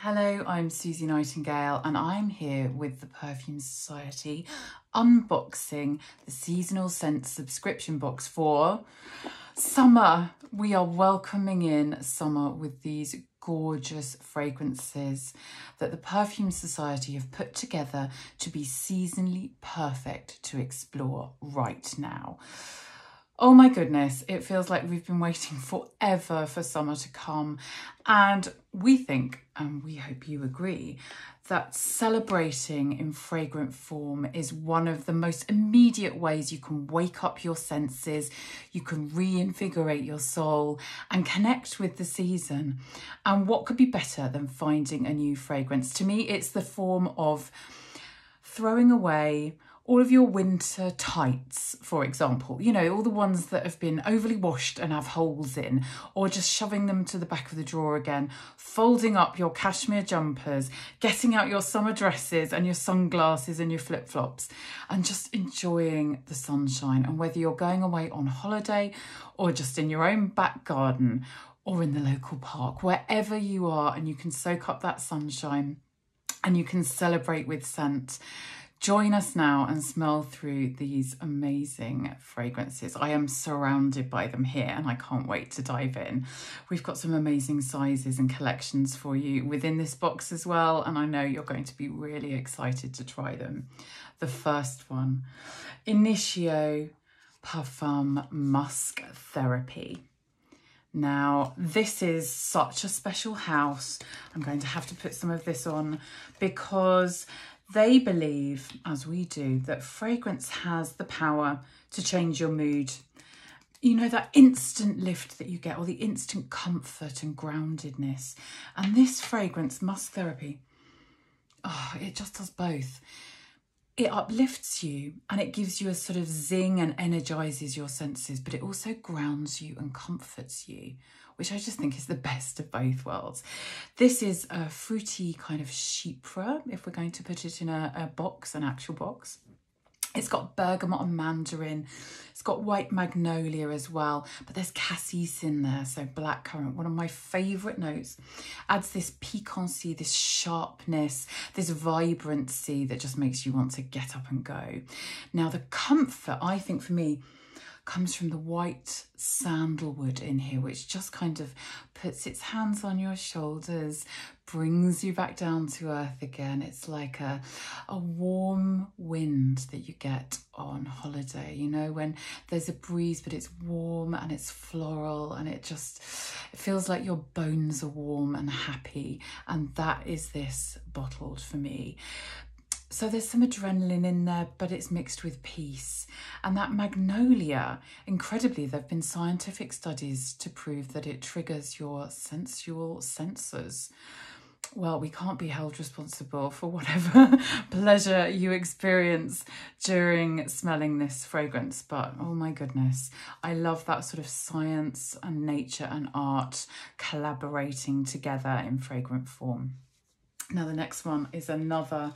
Hello, I'm Suzy Nightingale and I'm here with the Perfume Society unboxing the seasonal scent subscription box for summer. We are welcoming in summer with these gorgeous fragrances that the Perfume Society have put together to be seasonally perfect to explore right now. Oh my goodness, it feels like we've been waiting forever for summer to come, and we think, and we hope you agree, that celebrating in fragrant form is one of the most immediate ways you can wake up your senses, you can reinvigorate your soul and connect with the season. And what could be better than finding a new fragrance? To me, it's the form of throwing away all of your winter tights, for example, you know, all the ones that have been overly washed and have holes in, or just shoving them to the back of the drawer again, folding up your cashmere jumpers, getting out your summer dresses and your sunglasses and your flip-flops, and just enjoying the sunshine. And whether you're going away on holiday or just in your own back garden or in the local park, wherever you are, and you can soak up that sunshine and you can celebrate with scent. Join us now and smell through these amazing fragrances. I am surrounded by them here and I can't wait to dive in. We've got some amazing sizes and collections for you within this box as well, and I know you're going to be really excited to try them. The first one, Initio Parfum Musk Therapy. Now, this is such a special house. I'm going to have to put some of this on because they believe, as we do, that fragrance has the power to change your mood. You know, that instant lift that you get, or the instant comfort and groundedness. And this fragrance, Musk Therapy, oh, it just does both. It uplifts you and it gives you a sort of zing and energizes your senses, but it also grounds you and comforts you, which I just think is the best of both worlds. This is a fruity kind of chypre, if we're going to put it in a box, an actual box. It's got bergamot and mandarin. It's got white magnolia as well, but there's cassis in there, so blackcurrant, one of my favourite notes. Adds this piquancy, this sharpness, this vibrancy that just makes you want to get up and go. Now, the comfort, I think for me, comes from the white sandalwood in here, which just kind of puts its hands on your shoulders, brings you back down to earth again. It's like a warm wind that you get on holiday, you know, when there's a breeze, but it's warm and it's floral and it feels like your bones are warm and happy. And that is this bottled for me. So there's some adrenaline in there, but it's mixed with peace. And that magnolia, incredibly, there have been scientific studies to prove that it triggers your sensual senses. Well, we can't be held responsible for whatever pleasure you experience during smelling this fragrance, but oh my goodness, I love that sort of science and nature and art collaborating together in fragrant form. Now, the next one is another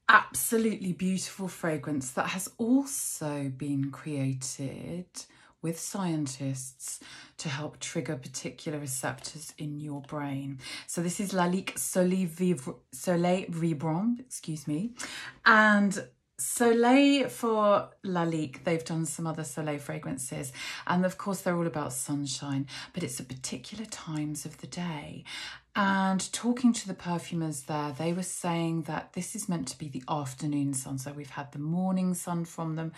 absolutely beautiful fragrance that has also been created with scientists to help trigger particular receptors in your brain. So this is Lalique Soleil Vibrant, excuse me, and Soleil for Lalique, they've done some other Soleil fragrances, and of course they're all about sunshine, but it's at particular times of the day. And talking to the perfumers there, they were saying that this is meant to be the afternoon sun. So we've had the morning sun from them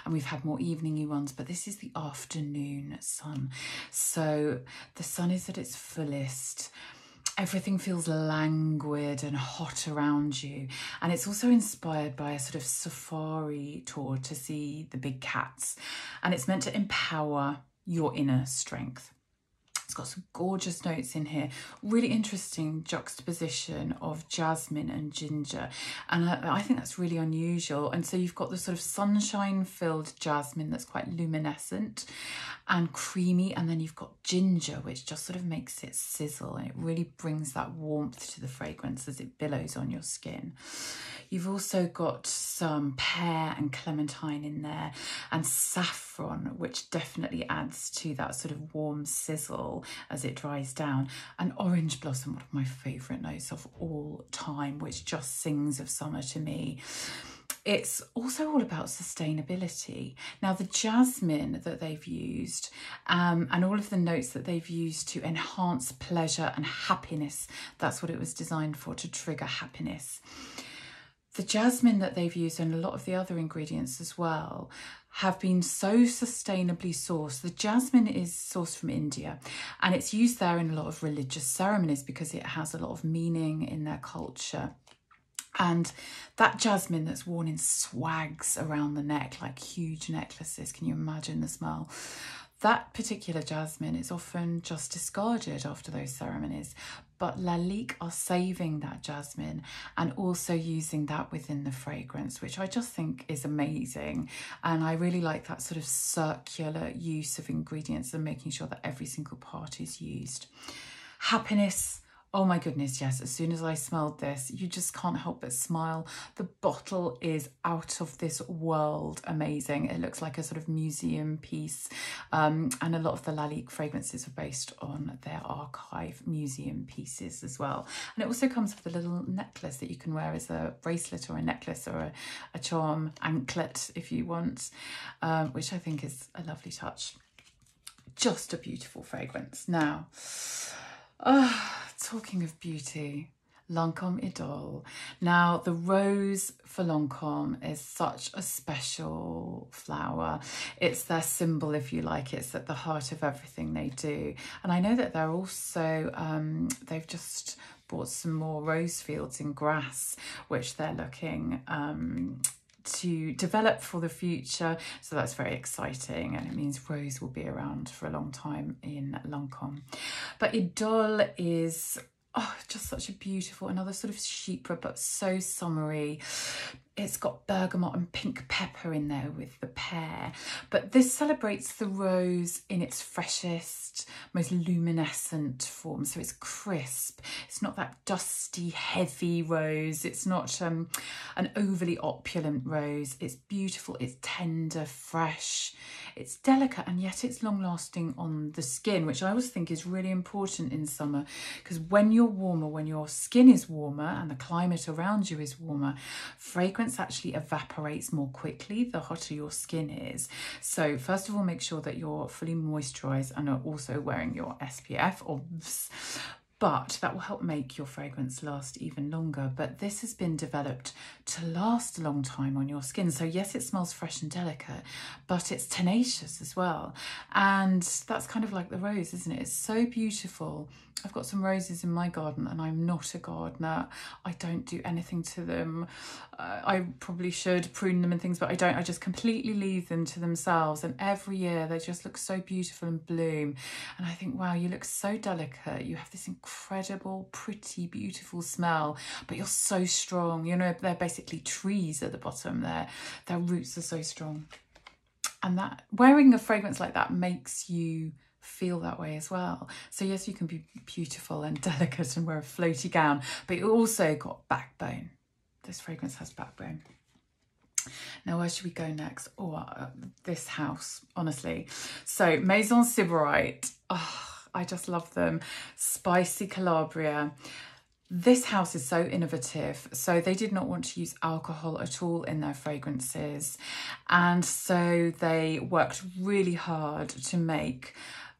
and we've had more eveningy ones, but this is the afternoon sun. So the sun is at its fullest. Everything feels languid and hot around you. And it's also inspired by a sort of safari tour to see the big cats. And it's meant to empower your inner strength. It's got some gorgeous notes in here. Really interesting juxtaposition of jasmine and ginger. And I think that's really unusual. And so you've got the sort of sunshine-filled jasmine that's quite luminescent and creamy. And then you've got ginger, which just sort of makes it sizzle. And it really brings that warmth to the fragrance as it billows on your skin. You've also got some pear and clementine in there and saffron, which definitely adds to that sort of warm sizzle. brittle as it dries down. And Orange Blossom, one of my favourite notes of all time, which just sings of summer to me. It's also all about sustainability. Now, the jasmine that they've used and all of the notes that they've used to enhance pleasure and happiness, that's what it was designed for, to trigger happiness. The jasmine that they've used and a lot of the other ingredients as well have been so sustainably sourced. The jasmine is sourced from India and it's used there in a lot of religious ceremonies because it has a lot of meaning in their culture. And that jasmine that's worn in swags around the neck, like huge necklaces, can you imagine the smell? That particular jasmine is often just discarded after those ceremonies, but Lalique are saving that jasmine and also using that within the fragrance, which I just think is amazing. And I really like that sort of circular use of ingredients and making sure that every single part is used. Happiness. Oh my goodness, yes. As soon as I smelled this, you just can't help but smile. The bottle is out of this world amazing. It looks like a sort of museum piece. And a lot of the Lalique fragrances are based on their archive museum pieces as well. And it also comes with a little necklace that you can wear as a bracelet or a necklace or a charm anklet if you want, which I think is a lovely touch. Just a beautiful fragrance. Now, talking of beauty, Lancôme Idole. Now, the rose for Lancôme is such a special flower. It's their symbol, if you like. It's at the heart of everything they do. And I know that they're also, they've just bought some more rose fields in Grasse, which they're looking to develop for the future. So that's very exciting, and it means rose will be around for a long time in Lancôme. But Idole is just such a beautiful, another sort of chypre, but so summery. It's got bergamot and pink pepper in there with the pear. But this celebrates the rose in its freshest, most luminescent form. So it's crisp. It's not that dusty, heavy rose. It's not an overly opulent rose. It's beautiful. It's tender, fresh. It's delicate, and yet it's long-lasting on the skin, which I always think is really important in summer, because when you're warmer, when your skin is warmer and the climate around you is warmer, fragrance actually evaporates more quickly the hotter your skin is. So first of all, make sure that you're fully moisturized and are also wearing your SPF, but that will help make your fragrance last even longer. But this has been developed to last a long time on your skin. So yes, it smells fresh and delicate, but it's tenacious as well. And that's kind of like the rose, isn't it? It's so beautiful. I've got some roses in my garden and I'm not a gardener. I don't do anything to them. I probably should prune them and things, but I don't. I just completely leave them to themselves. And every year they just look so beautiful and bloom. And I think, wow, you look so delicate. You have this incredible, pretty, beautiful smell, but you're so strong. You know, they're basically trees at the bottom. Their roots are so strong. And that wearing a fragrance like that makes you feel that way as well. So yes, you can be beautiful and delicate and wear a floaty gown, but you also got backbone. This fragrance has backbone. Now, where should we go next? This house, honestly. So Maison Sybarite. I just love them. Spicy Calabria. This house is so innovative. So they did not want to use alcohol at all in their fragrances. And so they worked really hard to make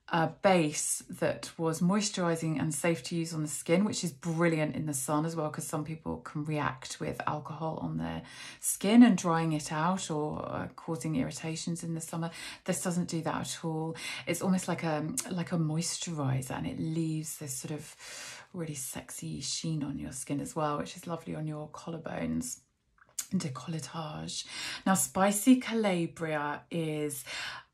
a base that was moisturizing and safe to use on the skin, which is brilliant in the sun as well, because some people can react with alcohol on their skin and drying it out or causing irritations in the summer. This doesn't do that at all. It's almost like a moisturizer, and it leaves this sort of really sexy sheen on your skin as well, which is lovely on your collarbones. Décolletage. Now, Spicy Calabria is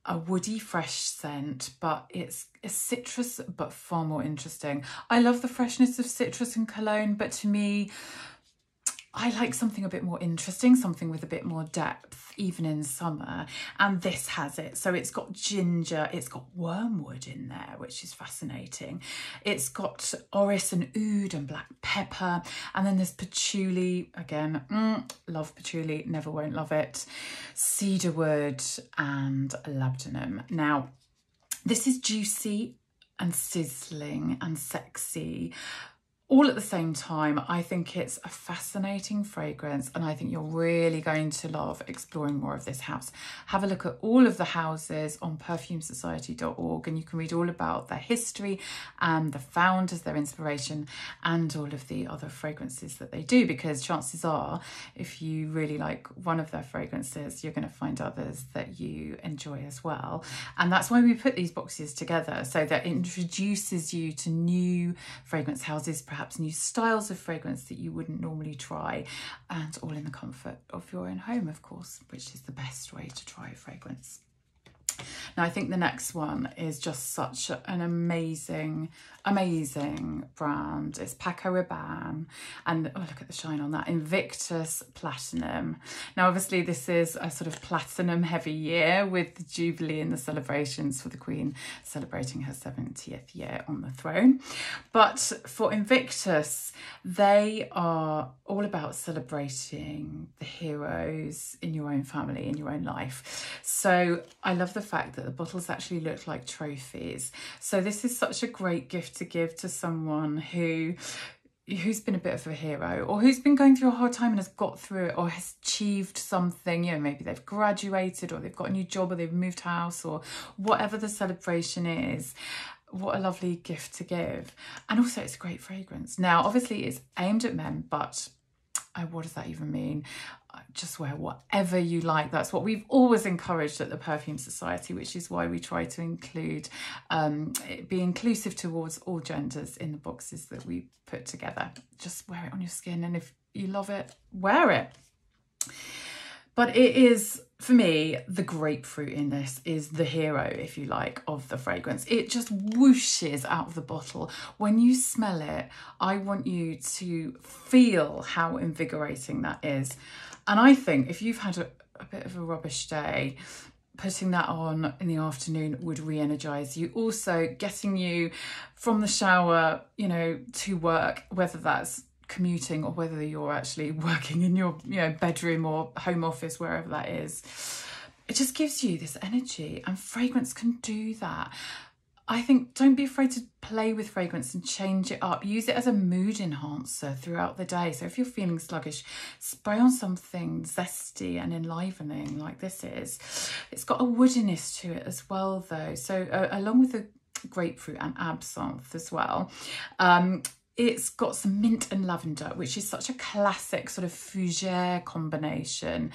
a woody fresh scent, but it's a citrus, but far more interesting. I love the freshness of citrus and cologne, but to me, I like something a bit more interesting, something with a bit more depth, even in summer. And this has it. So it's got ginger, it's got wormwood in there, which is fascinating. It's got orris and oud and black pepper. And then there's patchouli, again, love patchouli, never won't love it. Cedarwood and labdanum. Now, this is juicy and sizzling and sexy, all at the same time. I think it's a fascinating fragrance, and I think you're really going to love exploring more of this house. Have a look at all of the houses on perfumesociety.org, and you can read all about their history and the founders, their inspiration, and all of the other fragrances that they do, because chances are, if you really like one of their fragrances, you're going to find others that you enjoy as well. And that's why we put these boxes together, so that it introduces you to new fragrance houses, perhaps new styles of fragrance that you wouldn't normally try, and all in the comfort of your own home, of course, which is the best way to try a fragrance. Now, I think the next one is just such an amazing brand. It's Paco Rabanne, and oh, look at the shine on that, Invictus Platinum. Now, obviously, this is a sort of platinum heavy year with the Jubilee and the celebrations for the Queen celebrating her 70th year on the throne. But for Invictus, they are all about celebrating the heroes in your own family, in your own life. So I love the fact that the bottles actually look like trophies. So this is such a great gift to give to someone who's been a bit of a hero, or who's been going through a hard time and has got through it, or has achieved something. You know, maybe they've graduated, or they've got a new job, or they've moved house, or whatever the celebration is. What a lovely gift to give. And also it's a great fragrance. Now, obviously it's aimed at men, but what does that even mean? Just wear whatever you like. That's what we've always encouraged at the Perfume Society, which is why we try to include, be inclusive towards all genders in the boxes that we put together. Just wear it on your skin, and if you love it, wear it. But it is, for me, the grapefruit in this is the hero, if you like, of the fragrance. It just whooshes out of the bottle. When you smell it, I want you to feel how invigorating that is. And I think if you've had a bit of a rubbish day, putting that on in the afternoon would re-energize you. Also, getting you from the shower, you know, to work, whether that's commuting or whether you're actually working in your, you know, bedroom or home office, wherever that is, it just gives you this energy, and fragrance can do that. I think don't be afraid to play with fragrance and change it up. Use it as a mood enhancer throughout the day. So if you're feeling sluggish, spray on something zesty and enlivening like this is. It's got a woodiness to it as well though. So along with the grapefruit and absinthe as well, it's got some mint and lavender, which is such a classic sort of fougere combination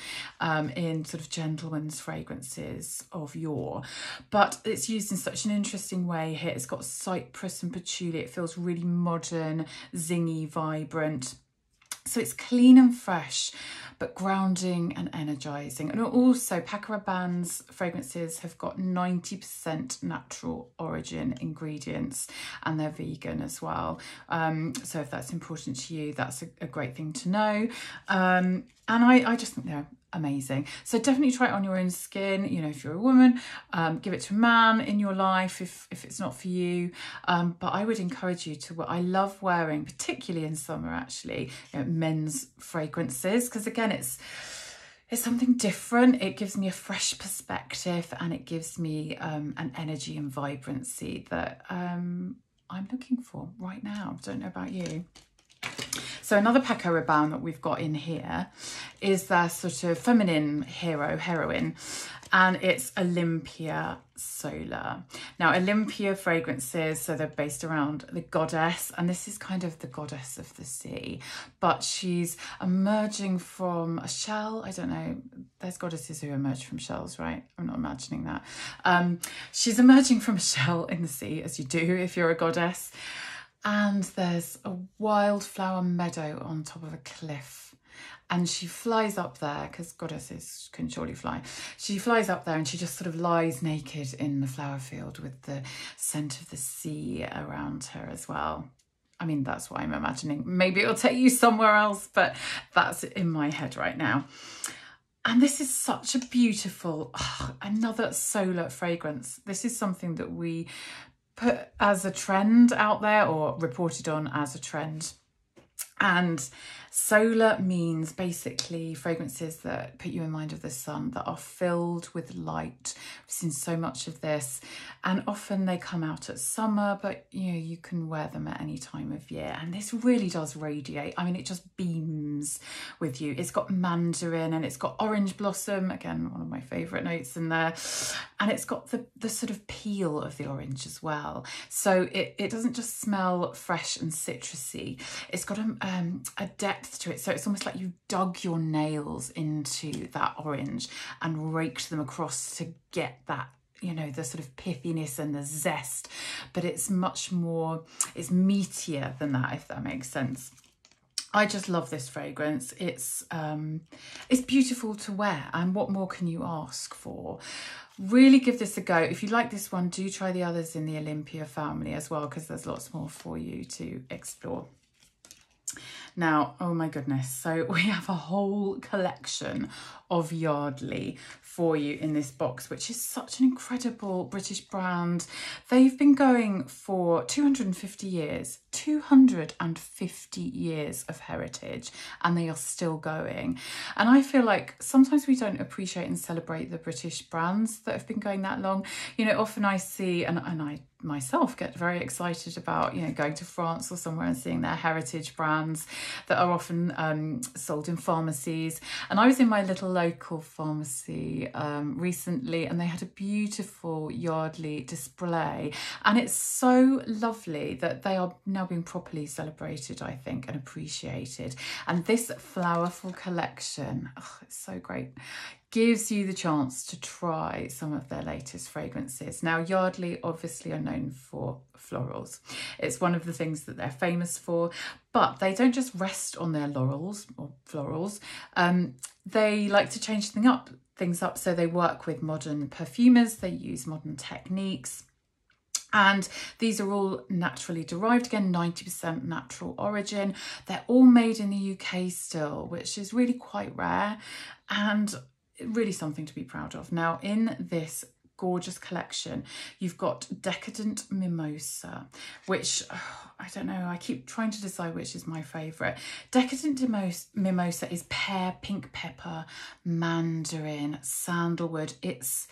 in sort of gentlemen's fragrances of yore. But it's used in such an interesting way here. It's got cypress and patchouli. It feels really modern, zingy, vibrant. So it's clean and fresh, but grounding and energising. And also Paco Rabanne's fragrances have got 90% natural origin ingredients, and they're vegan as well. So if that's important to you, that's a great thing to know. And I just think they're amazing. So definitely try it on your own skin. You know, if you're a woman, give it to a man in your life if it's not for you. But I would encourage you to, I love wearing, particularly in summer actually, you know, men's fragrances, because again, it's something different. It gives me a fresh perspective, and it gives me an energy and vibrancy that I'm looking for right now. Don't know about you. So another Paco Rabanne that we've got in here is their sort of feminine heroine, and it's Olympia Solar. Now, Olympia fragrances, so they're based around the goddess, and this is kind of the goddess of the sea, but she's emerging from a shell. I don't know, there's goddesses who emerge from shells, right? I'm not imagining that. She's emerging from a shell in the sea, as you do if you're a goddess. And there's a wildflower meadow on top of a cliff, and she flies up there, because goddesses can surely fly. She flies up there and she just sort of lies naked in the flower field with the scent of the sea around her as well. I mean, that's what I'm imagining. Maybe it'll take you somewhere else, but that's in my head right now. And this is such a beautiful, another solar fragrance. This is something that we put as a trend out there, or reported on as a trend. And solar means basically fragrances that put you in mind of the sun, that are filled with light. We've seen so much of this, and often they come out at summer, but you know, you can wear them at any time of year. And this really does radiate. I mean, it just beams with you. It's got mandarin and it's got orange blossom, again, one of my favorite notes in there. And it's got the sort of peel of the orange as well. So it doesn't just smell fresh and citrusy. It's got a depth to it, so it's almost like you dug your nails into that orange and raked them across to get that, you know, the sort of pithiness and the zest, but it's much more, it's meatier than that, if that makes sense. I just love this fragrance. It's beautiful to wear, and what more can you ask for? Really give this a go. If you like this one, do try the others in the Olympia family as well, because there's lots more for you to explore. Now, oh my goodness, so we have a whole collection of Yardley for you in this box, which is such an incredible British brand. They've been going for 250 years, 250 years of heritage, and they are still going. And I feel like sometimes we don't appreciate and celebrate the British brands that have been going that long. You know, often I see, and I myself get very excited about, you know, going to France or somewhere and seeing their heritage brands that are often sold in pharmacies. And I was in my little local pharmacy recently, and they had a beautiful Yardley display, and it's so lovely that they are now being properly celebrated, I think, and appreciated. And this flowerful collection, oh, it's so great, gives you the chance to try some of their latest fragrances. Now, Yardley obviously are known for florals. It's one of the things that they're famous for, but they don't just rest on their laurels or florals. They like to change things up, so they work with modern perfumers, they use modern techniques. And these are all naturally derived, again, 90% natural origin. They're all made in the UK still, which is really quite rare and really something to be proud of. Now, in this gorgeous collection, you've got Decadent Mimosa, which, I don't know, I keep trying to decide which is my favourite. Decadent Mimosa is pear, pink pepper, mandarin, sandalwood. It's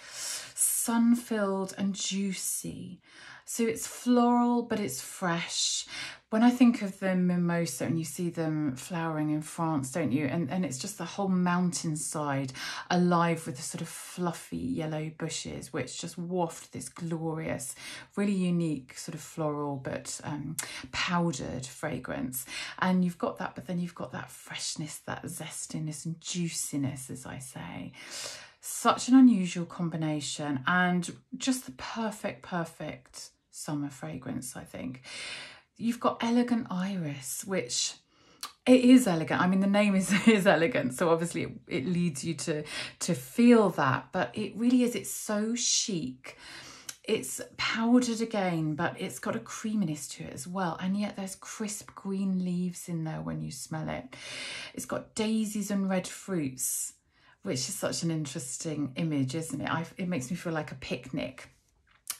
sun-filled and juicy. So it's floral, but it's fresh. When I think of the mimosa, and you see them flowering in France, don't you? And it's just the whole mountainside alive with the sort of fluffy yellow bushes, which just waft this glorious, really unique sort of floral, but powdered fragrance. And you've got that, but then you've got that freshness, that zestiness and juiciness, as I say. Such an unusual combination, and just the perfect summer fragrance, I think. You've got Elegant Iris, which it is elegant. I mean, the name is elegant, so obviously it leads you to feel that, but it really is, it's so chic. It's powdered again, but it's got a creaminess to it as well. And yet there's crisp green leaves in there when you smell it. It's got daisies and red fruits, which is such an interesting image, isn't it? It makes me feel like a picnic.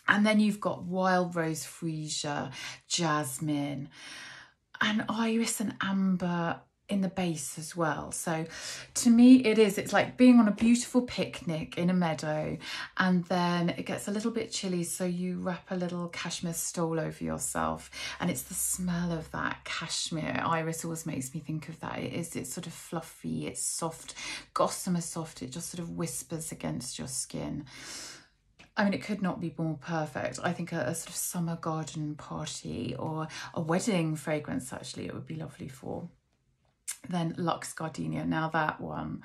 And then you've got wild rose freesia, jasmine, and iris and amber in the base as well. So to me, it's like being on a beautiful picnic in a meadow, and then it gets a little bit chilly, so you wrap a little cashmere stole over yourself, and it's the smell of that cashmere. Iris always makes me think of that. It's sort of fluffy, it's soft, gossamer soft, it just sort of whispers against your skin. I mean, it could not be more perfect. I think a sort of summer garden party or a wedding fragrance, actually, it would be lovely for. Then Luxe Gardenia. Now that one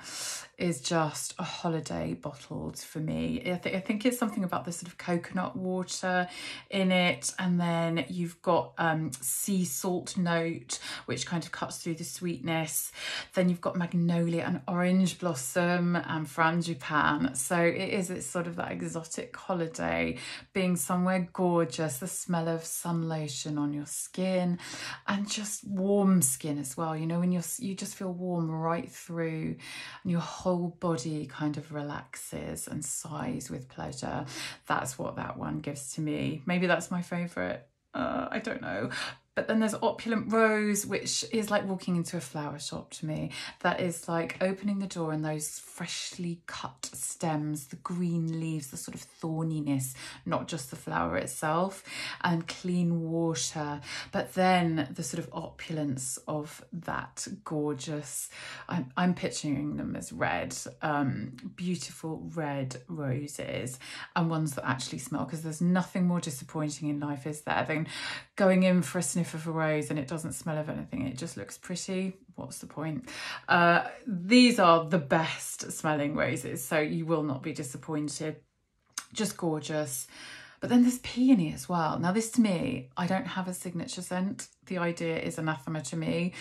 is just a holiday bottled for me. I think it's something about the sort of coconut water in it, and then you've got sea salt note, which kind of cuts through the sweetness. Then you've got magnolia and orange blossom and frangipane. So it's sort of that exotic holiday, being somewhere gorgeous, the smell of sun lotion on your skin, and just warm skin as well. You know, when you just feel warm right through, and your whole body kind of relaxes and sighs with pleasure. That's what that one gives to me. Maybe that's my favourite. I don't know. But then there's Opulent Rose, which is like walking into a flower shop to me. That is like opening the door and those freshly cut stems, the green leaves, the sort of thorniness, not just the flower itself, and clean water. But then the sort of opulence of that gorgeous, I'm picturing them as red, beautiful red roses, and ones that actually smell, because there's nothing more disappointing in life, is there, than going in for a sniff of a rose and it doesn't smell of anything. It just looks pretty. What's the point? These are the best smelling roses, so you will not be disappointed. Just gorgeous. But then there's peony as well. Now this, to me, I don't have a signature scent. The idea is anathema to me.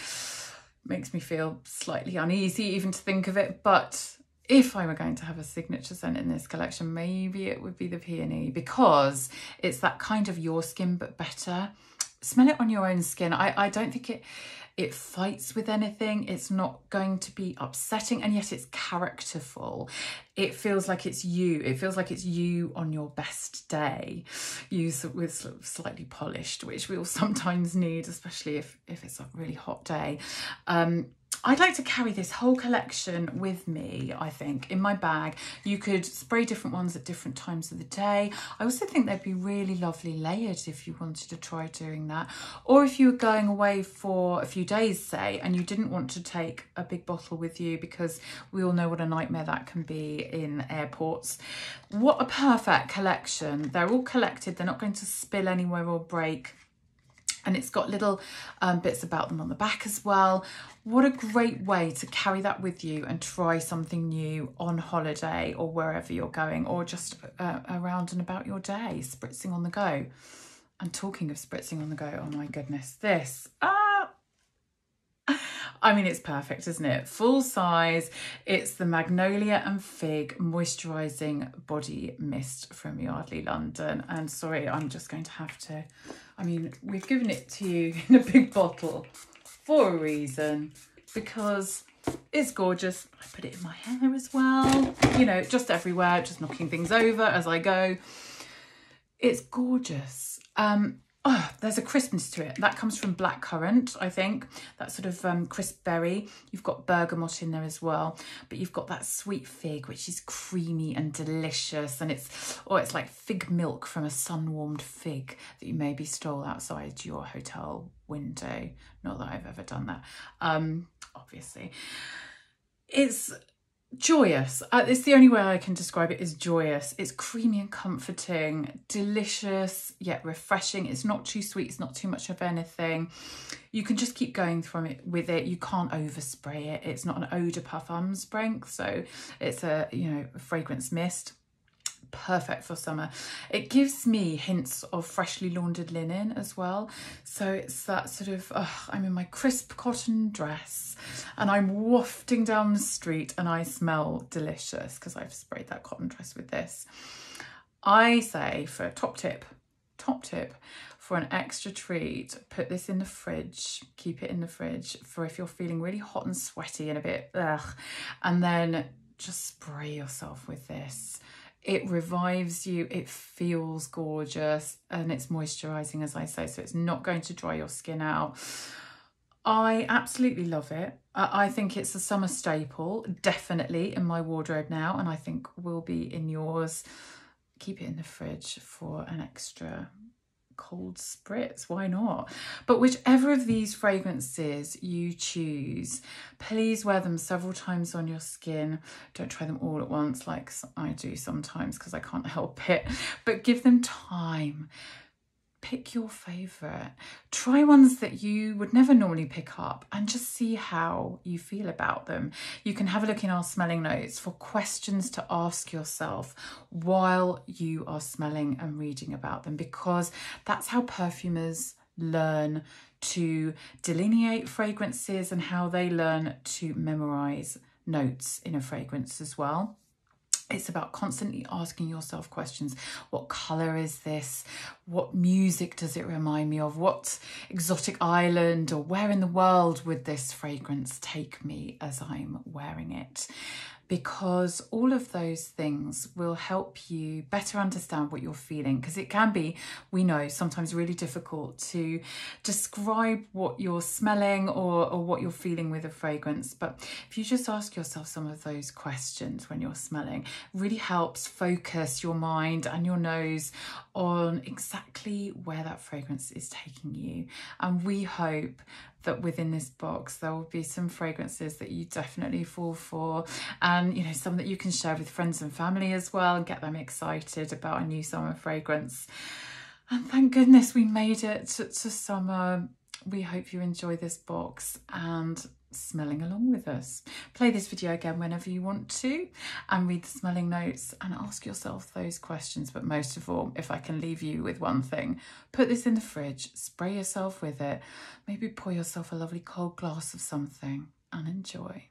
Makes me feel slightly uneasy even to think of it. But if I were going to have a signature scent in this collection, maybe it would be the peony, because it's that kind of your skin but better. Smell it on your own skin. I don't think it fights with anything. It's not going to be upsetting, and yet it's characterful. It feels like it's you. It feels like it's you on your best day, used with sort of slightly polished, which we all sometimes need, especially if it's a really hot day. I'd like to carry this whole collection with me, I think, in my bag. You could spray different ones at different times of the day. I also think they'd be really lovely layered if you wanted to try doing that. Or if you were going away for a few days, say, and you didn't want to take a big bottle with you, because we all know what a nightmare that can be in airports. What a perfect collection. They're all collected. They're not going to spill anywhere or break. And it's got little bits about them on the back as well. What a great way to carry that with you and try something new on holiday or wherever you're going, or just around and about your day, spritzing on the go. And talking of spritzing on the go, oh my goodness, this, I mean, it's perfect, isn't it? Full size. It's the Magnolia and Fig Moisturising Body Mist from Yardley London. And sorry, I'm just going to have to, I mean, we've given it to you in a big bottle for a reason, because it's gorgeous. I put it in my hair as well, you know, just everywhere, just knocking things over as I go. It's gorgeous. Oh, there's a crispness to it. That comes from blackcurrant, I think. That sort of crisp berry. You've got bergamot in there as well. But you've got that sweet fig, which is creamy and delicious. And it's like fig milk from a sun-warmed fig that you maybe stole outside your hotel window. Not that I've ever done that, obviously. It's joyous. It's the only way I can describe it, is joyous. It's creamy and comforting, delicious yet refreshing. It's not too sweet, it's not too much of anything. You can just keep going with it. You can't overspray it. It's not an eau de parfum strength, so it's a, you know, a fragrance mist. Perfect for summer. It gives me hints of freshly laundered linen as well. So it's that sort of, I'm in my crisp cotton dress and I'm wafting down the street and I smell delicious because I've sprayed that cotton dress with this. I say, for a top tip, for an extra treat, put this in the fridge, keep it in the fridge for if you're feeling really hot and sweaty and a bit and then just spray yourself with this. It revives you, it feels gorgeous, and it's moisturising, as I say, so it's not going to dry your skin out. I absolutely love it. I think it's a summer staple, definitely in my wardrobe now, and I think will be in yours. Keep it in the fridge for an extra cold spritz, why not? But whichever of these fragrances you choose, please wear them several times on your skin. Don't try them all at once like I do sometimes because I can't help it, but give them time. Pick your favourite. Try ones that you would never normally pick up and just see how you feel about them. You can have a look in our smelling notes for questions to ask yourself while you are smelling and reading about them, because that's how perfumers learn to delineate fragrances and how they learn to memorise notes in a fragrance as well. It's about constantly asking yourself questions. What colour is this? What music does it remind me of? What exotic island or where in the world would this fragrance take me as I'm wearing it? Because all of those things will help you better understand what you're feeling, because it can be, we know, sometimes really difficult to describe what you're smelling or what you're feeling with a fragrance. But if you just ask yourself some of those questions when you're smelling, it really helps focus your mind and your nose on exactly where that fragrance is taking you. And we hope that within this box there will be some fragrances that you definitely fall for, and you know, some that you can share with friends and family as well and get them excited about a new summer fragrance. And thank goodness we made it to summer. We hope you enjoy this box and smelling along with us. Play this video again whenever you want to and read the smelling notes and ask yourself those questions. But most of all, if I can leave you with one thing, put this in the fridge, spray yourself with it, maybe pour yourself a lovely cold glass of something and enjoy.